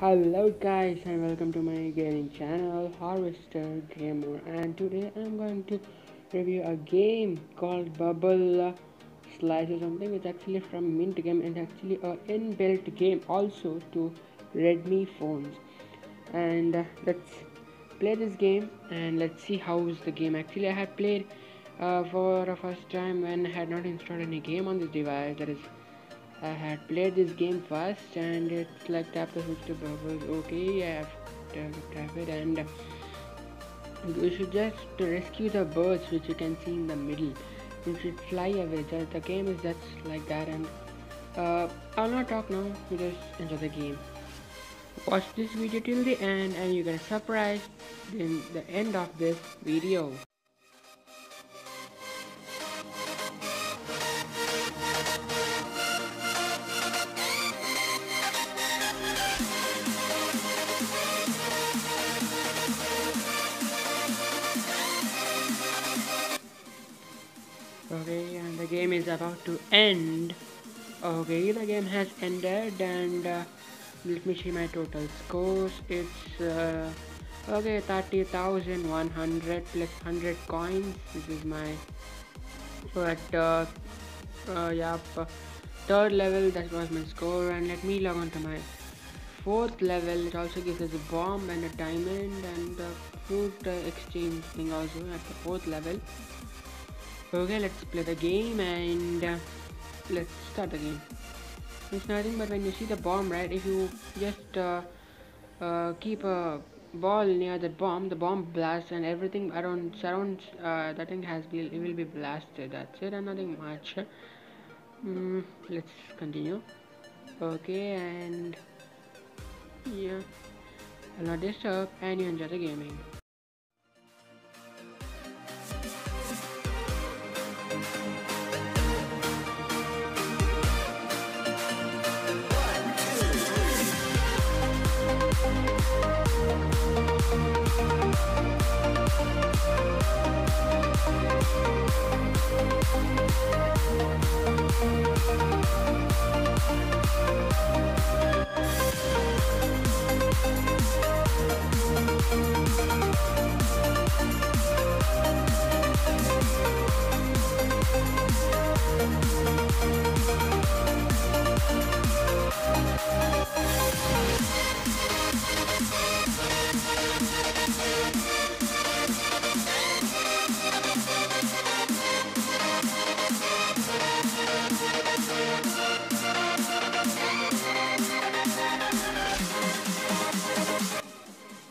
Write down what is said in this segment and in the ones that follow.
Hello guys and welcome to my gaming channel Harvester Gamer, and today I'm going to review a game called Bubble Slice or something. It's actually from Mint Game and actually a inbuilt game also to Redmi phones. And let's play this game and let's see how is the game. Actually I had played for the first time when I had not installed any game on this device. That is, I had played this game first, and it's like tap the switch to bubbles. Okay, I have to tap it, and you should just rescue the birds which you can see in the middle. You should fly away. The game is just like that, and I'll not talk now. You just enjoy the game. Watch this video till the end, and you get a surprise in the end of this video. Okay, and the game is about to end. Okay, the game has ended, and let me see my total scores. It's okay, 30,100 plus 100 coins. This is my at yeah, third level. That was my score, and let me log on to my fourth level. It also gives us a bomb and a diamond and the fruit exchange thing also at the fourth level. Okay, let's play the game and let's start the game. It's nothing but when you see the bomb, right? If you just keep a ball near the bomb blasts and everything around surrounds that thing it will be blasted. That's it, and nothing much. Let's continue. Okay, and yeah, I'll not disturb, and you enjoy the gaming.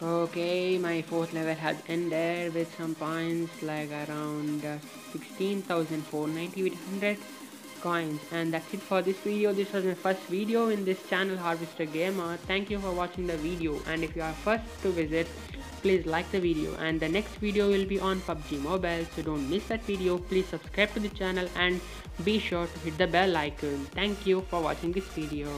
Okay, my fourth level has ended with some points like around 16,490 with 100 coins, and that's it for this video. This was my first video in this channel, Harvester Gamer. Thank you for watching the video, and if you are first to visit, please like the video, and the next video will be on PUBG Mobile, so don't miss that video. Please subscribe to the channel and be sure to hit the bell icon. Thank you for watching this video.